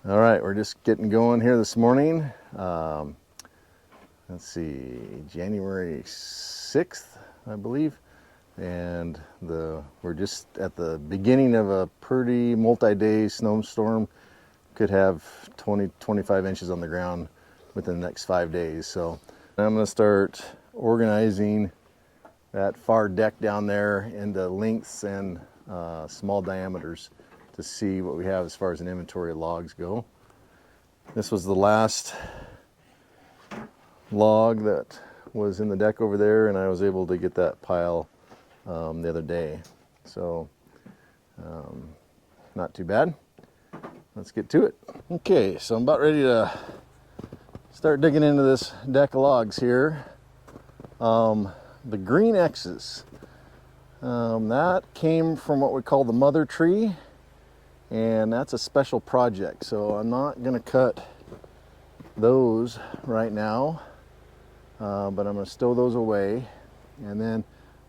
All right, we're just getting going here this morning. Let's see, January 6th, I believe. And we're just at the beginning of a pretty multi-day snowstorm. Could have 20-25 inches on the ground within the next 5 days. So I'm going to start organizing that far deck down there into lengths and small diameters to see what we have as far as an inventory of logs go. This was the last log that was in the deck over there, and I was able to get that pile the other day. So not too bad. Let's get to it. Okay, so I'm about ready to start digging into this deck of logs here. The green X's, that came from what we call the mother tree, and that's a special project, so I'm not going to cut those right now, but I'm going to stow those away. And then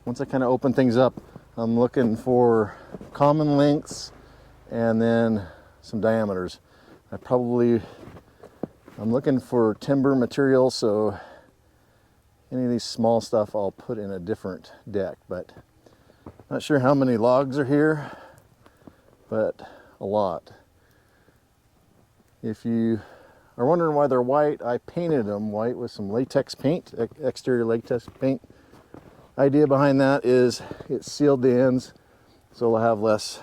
once I kind of open things up, I'm looking for common lengths and then some diameters. I'm looking for timber material, so any of these small stuff I'll put in a different deck, but not sure how many logs are here, but a lot. If you are wondering why they're white, I painted them white with some latex paint, exterior latex paint. Idea behind that is it sealed the ends, so it'll have less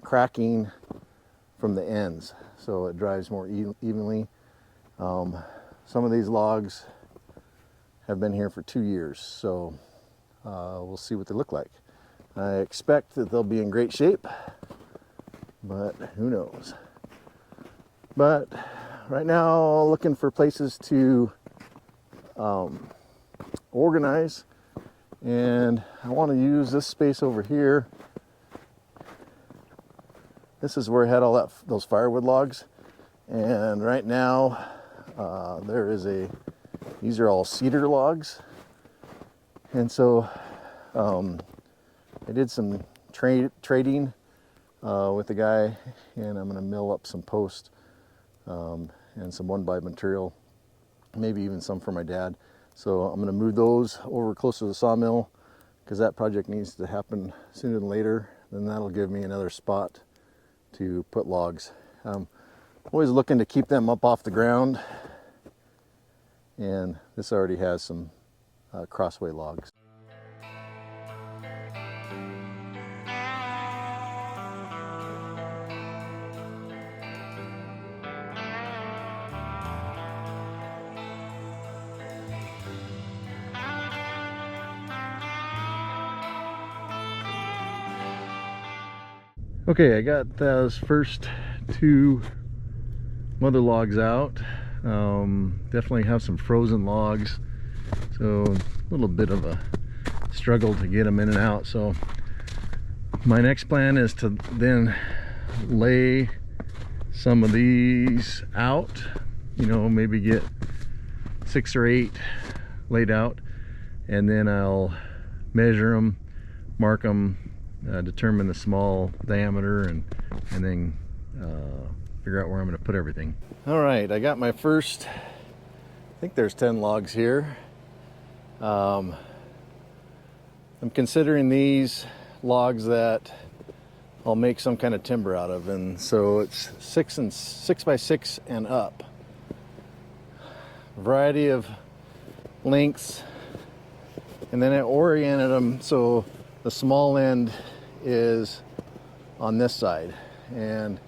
cracking from the ends, so it dries more evenly. Some of these logs have been here for 2 years, so we'll see what they look like. I expect that they'll be in great shape, but who knows. But right now, looking for places to organize, and I want to use this space over here. This is where I had all those firewood logs, and right now these are all cedar logs, and so I did some trading with the guy, and I'm going to mill up some post and some 1x material, maybe even some for my dad. So I'm going to move those over closer to the sawmill because that project needs to happen sooner than later. Then that'll give me another spot to put logs. Always looking to keep them up off the ground, and this already has some crossway logs. Okay, I got those first 2 mother logs out. Definitely have some frozen logs, so a little bit of a struggle to get them in and out. So my next plan is to then lay some of these out, maybe get 6 or 8 laid out, and then I'll measure them, mark them, determine the small diameter, and then figure out where I'm going to put everything. All right, I got my first, I think there's 10 logs here. I'm considering these logs that I'll make some kind of timber out of, and so it's 6 by 6 and up. Variety of lengths, and then I oriented them so the small end is on this side, and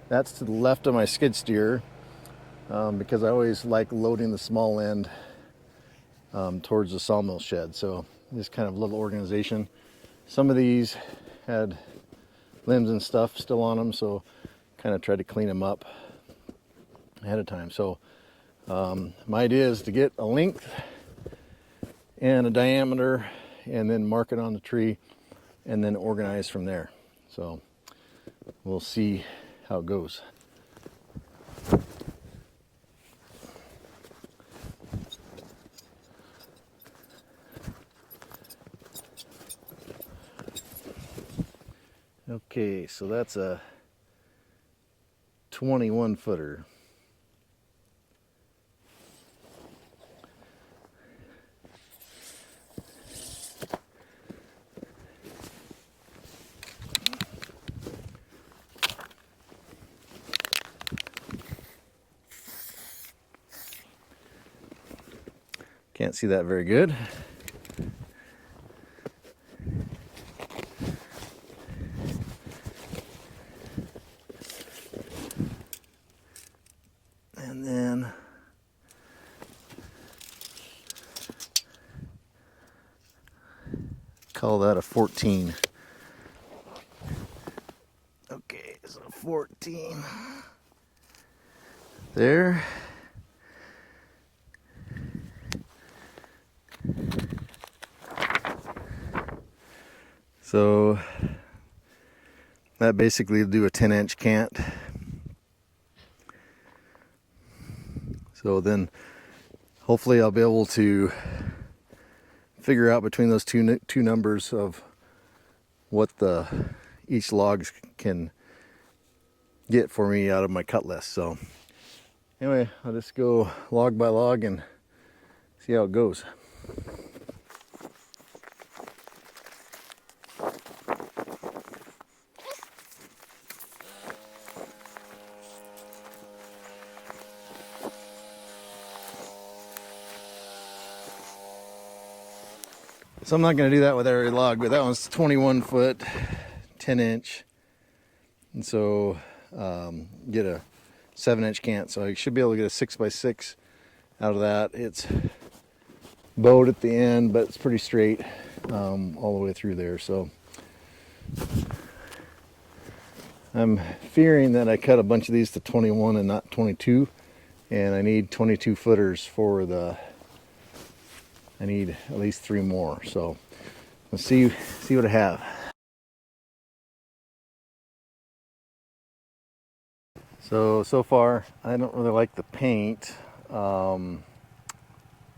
that's to the left of my skid steer, because I always like loading the small end towards the sawmill shed. So this kind of little organization. Some of these had limbs and stuff still on them, so kind of tried to clean them up ahead of time. So my idea is to get a length and a diameter, and then mark it on the tree, and then organize from there. So we'll see how it goes. Okay, so that's a 21 footer. Can't see that very good. And then call that a 14. Okay, so 14 there. So that basically will do a 10-inch cant. So then hopefully I'll be able to figure out between those two numbers of what each log can get for me out of my cut list. So anyway, I'll just go log by log and see how it goes. So I'm not going to do that with every log, but that one's 21 foot, 10 inch. And so get a 7-inch cant. So I should be able to get a 6x6 out of that. It's bowed at the end, but it's pretty straight all the way through there. So I'm fearing that I cut a bunch of these to 21 and not 22. And I need 22 footers for I need at least 3 more. So let's see what I have. So far, I don't really like the paint. Can't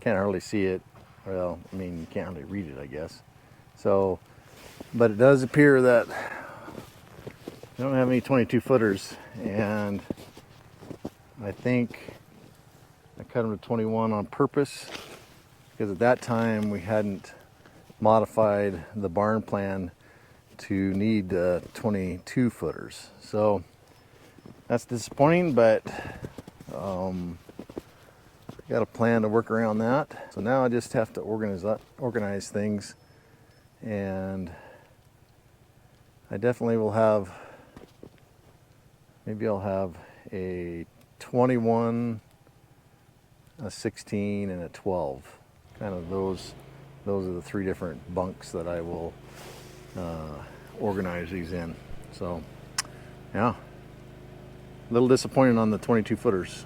hardly see it. Well, I mean, you can't hardly read it, I guess. So, but it does appear that I don't have any 22 footers, and I think I cut them to 21 on purpose, because at that time we hadn't modified the barn plan to need 22 footers. So that's disappointing, but got a plan to work around that. So now I just have to organize things, and I definitely will have, maybe I'll have a 21, a 16, and a 12. Kind of those are the 3 different bunks that I will organize these in. So yeah, a little disappointed on the 22 footers.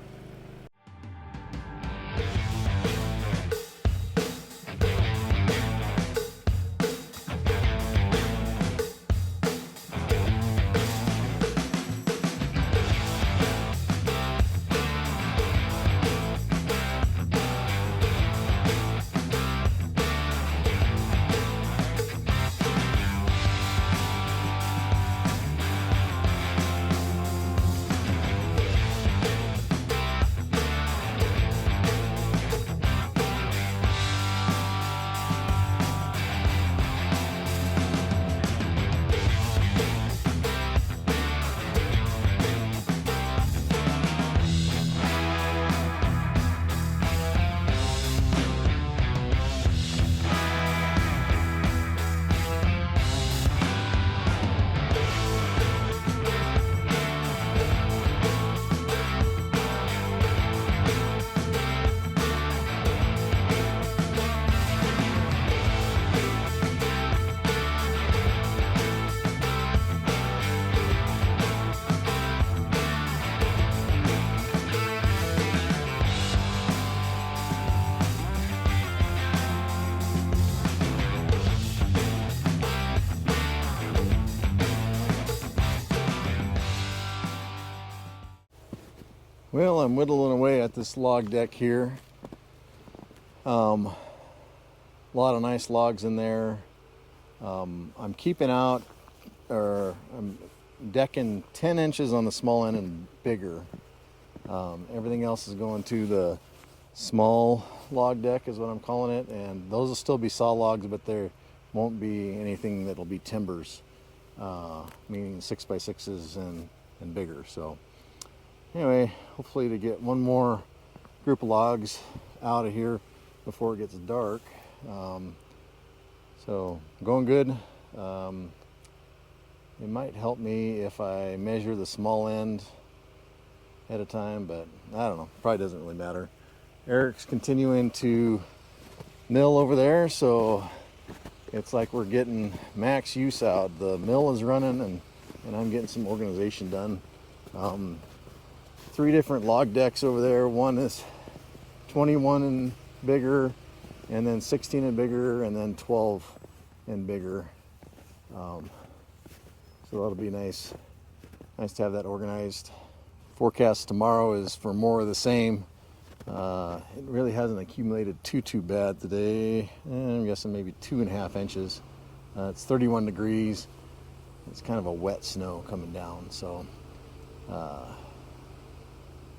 Well, I'm whittling away at this log deck here. A lot of nice logs in there. I'm keeping out, or I'm decking 10 inches on the small end and bigger. Everything else is going to the small log deck is what I'm calling it, and those will still be saw logs, but there won't be anything that'll be timbers, meaning 6x6s and bigger. So anyway, hopefully to get one more group of logs out of here before it gets dark. So going good. It might help me if I measure the small end ahead of time, but I don't know, probably doesn't really matter. Eric's continuing to mill over there, so it's like we're getting max use out. The mill is running and I'm getting some organization done. 3 different log decks over there. One is 21 and bigger, and then 16 and bigger, and then 12 and bigger. So that'll be nice to have that organized. Forecast tomorrow is for more of the same. It really hasn't accumulated too bad today. I'm guessing maybe 2.5 inches. It's 31 degrees. It's kind of a wet snow coming down, so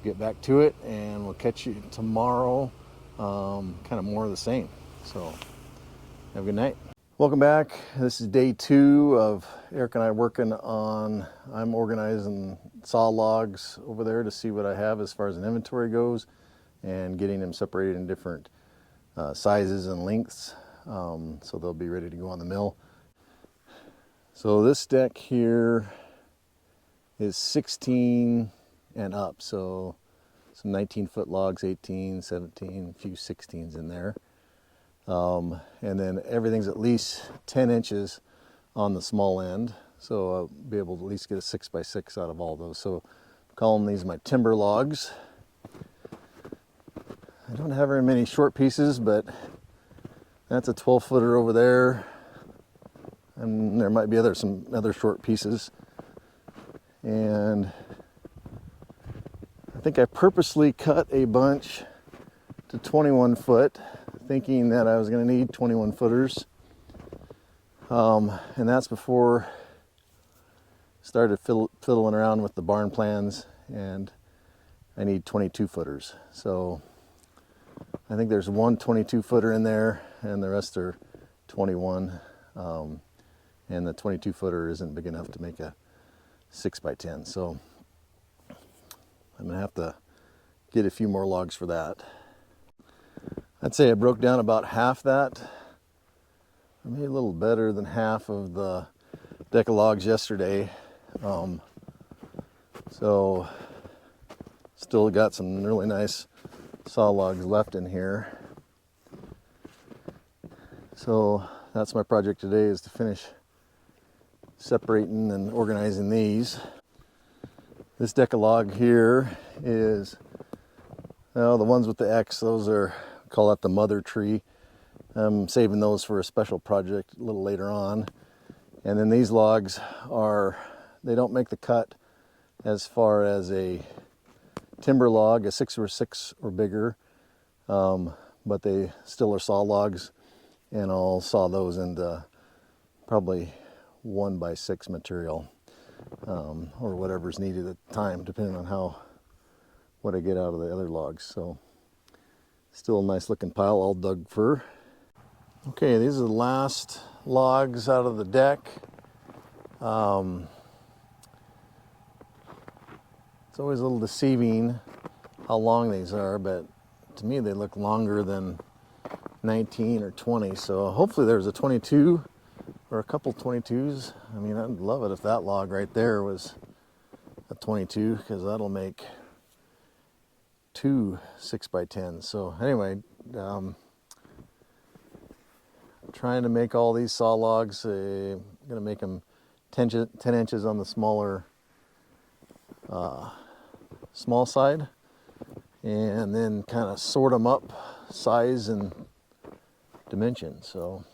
get back to it and we'll catch you tomorrow. Kind of more of the same. So have a good night. Welcome back. This is day 2 of Eric and I working on, I'm organizing saw logs over there to see what I have as far as an inventory goes, and getting them separated in different sizes and lengths, so they'll be ready to go on the mill. So this deck here is 16 and up, so some 19-foot logs, 18, 17, a few 16s in there. And then everything's at least 10 inches on the small end, so I'll be able to at least get a 6x6 out of all those. So I'm calling these my timber logs. I don't have very many short pieces, but that's a 12-footer over there, and there might be some other short pieces. And I think I purposely cut a bunch to 21 foot, thinking that I was going to need 21 footers. And that's before I started fiddling around with the barn plans, and I need 22 footers. So I think there's one 22 footer in there and the rest are 21. And the 22 footer isn't big enough to make a 6x10. So I'm gonna have to get a few more logs for that. I'd say I broke down about half that, maybe a little better than half of the deck of logs yesterday. So still got some really nice saw logs left in here. So that's my project today, is to finish separating and organizing these. This deck of log here is, well, the ones with the X, those are, call that the mother tree. I'm saving those for a special project a little later on. And then these logs are, they don't make the cut as far as a timber log, a 6x6 or bigger, but they still are saw logs, and I'll saw those into probably 1x6 material, or whatever's needed at the time, depending on what I get out of the other logs. So still a nice looking pile, all dug fir. Okay, these are the last logs out of the deck. It's always a little deceiving how long these are, but to me they look longer than 19 or 20. So hopefully there's a 22 or a couple 22s. I mean, I'd love it if that log right there was a 22, because that'll make 2 6x10s. So anyway, trying to make all these saw logs. I'm going to make them 10 inches on the smaller small side, and then kind of sort them up size and dimension. So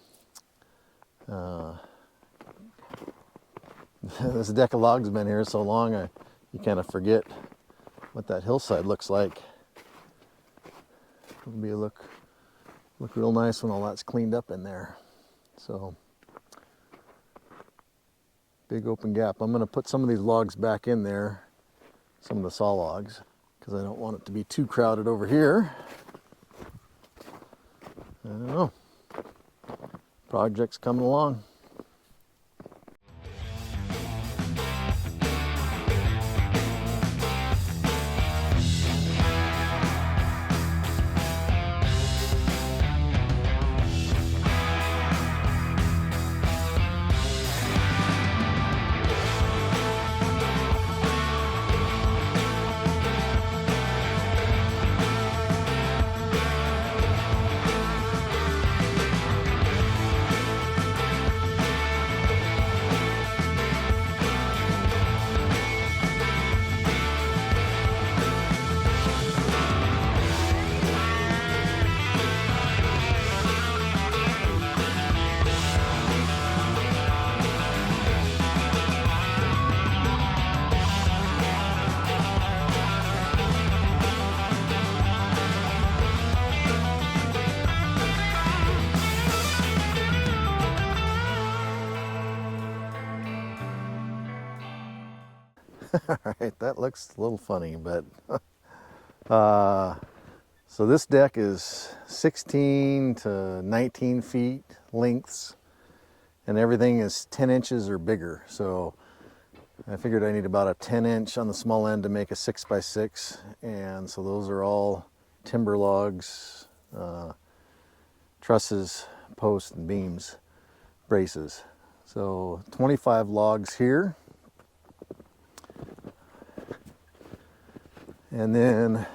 this deck of logs has been here so long, you kind of forget what that hillside looks like. It'll be look real nice when all that's cleaned up in there. So big open gap. I'm going to put some of these logs back in there, some of the saw logs, because I don't want it to be too crowded over here. I don't know. Project's coming along. All right, that looks a little funny, but so this deck is 16 to 19 feet lengths, and everything is 10 inches or bigger. So I figured I need about a 10-inch on the small end to make a 6x6, and so those are all timber logs, trusses, posts, and beams, braces. So 25 logs here. And then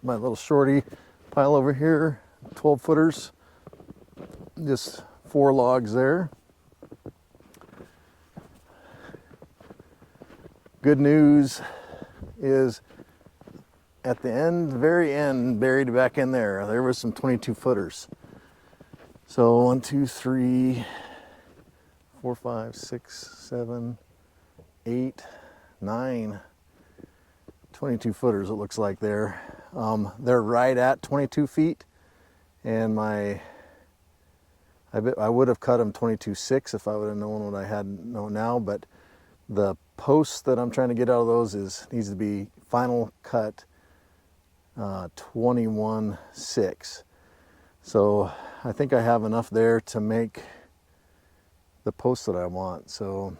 my little shorty pile over here, 12 footers, just 4 logs there. Good news is at the end, very end, buried back in there was some 22 footers. So 1, 2, 3, 4, 5, 6, 7, 8, 9. 22 footers it looks like there. They're right at 22 feet, and I would have cut them 22.6 if I would have known what I know now, but the posts that I'm trying to get out of those needs to be final cut 21.6. So I think I have enough there to make the posts that I want. So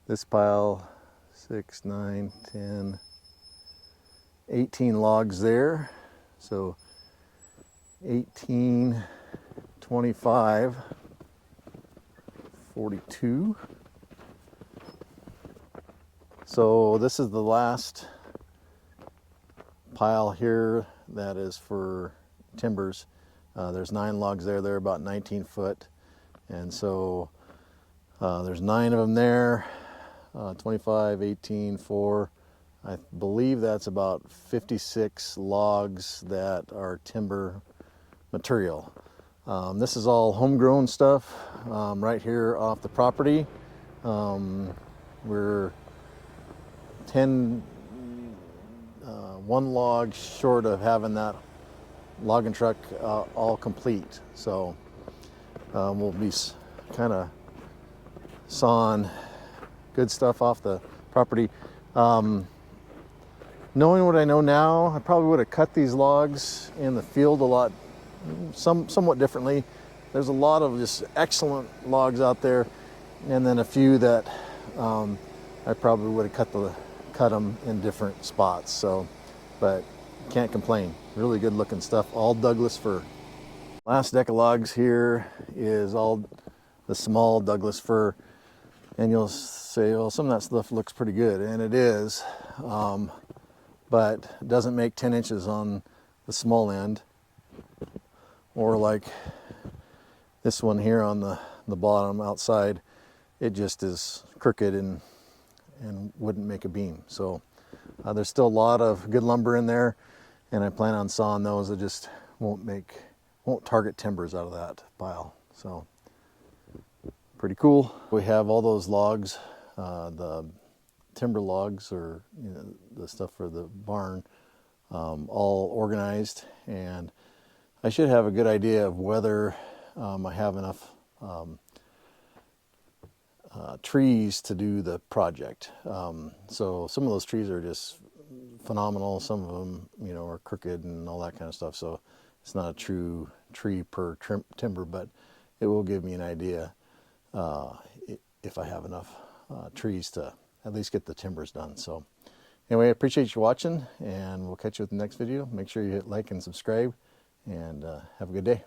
this pile, 6, 9, 10, 18 logs there. So 18, 25, 42. So this is the last pile here that is for timbers. There's 9 logs there. They're about 19 foot. And so there's 9 of them there. 25, 18, 4. I believe that's about 56 logs that are timber material. This is all homegrown stuff right here off the property. We're 1 log short of having that logging truck all complete. So we'll be kind of sawing good stuff off the property. Knowing what I know now, I probably would have cut these logs in the field a lot, somewhat differently. There's a lot of just excellent logs out there, and then a few that I probably would have cut them in different spots. So, but can't complain. Really good looking stuff. All Douglas fir. Last deck of logs here is all the small Douglas fir. And you'll say, well, some of that stuff looks pretty good, and it is, but it doesn't make 10 inches on the small end, or like this one here on the bottom outside, it just is crooked and wouldn't make a beam. So there's still a lot of good lumber in there, and I plan on sawing those. I just won't target timbers out of that pile. So pretty cool. We have all those logs, the timber logs, or the stuff for the barn, all organized, and I should have a good idea of whether I have enough trees to do the project. So some of those trees are just phenomenal. Some of them, you know, are crooked and all that kind of stuff. So it's not a true tree per timber, but it will give me an idea if I have enough trees to at least get the timbers done. So anyway, I appreciate you watching, and we'll catch you with the next video. Make sure you hit like and subscribe, and have a good day.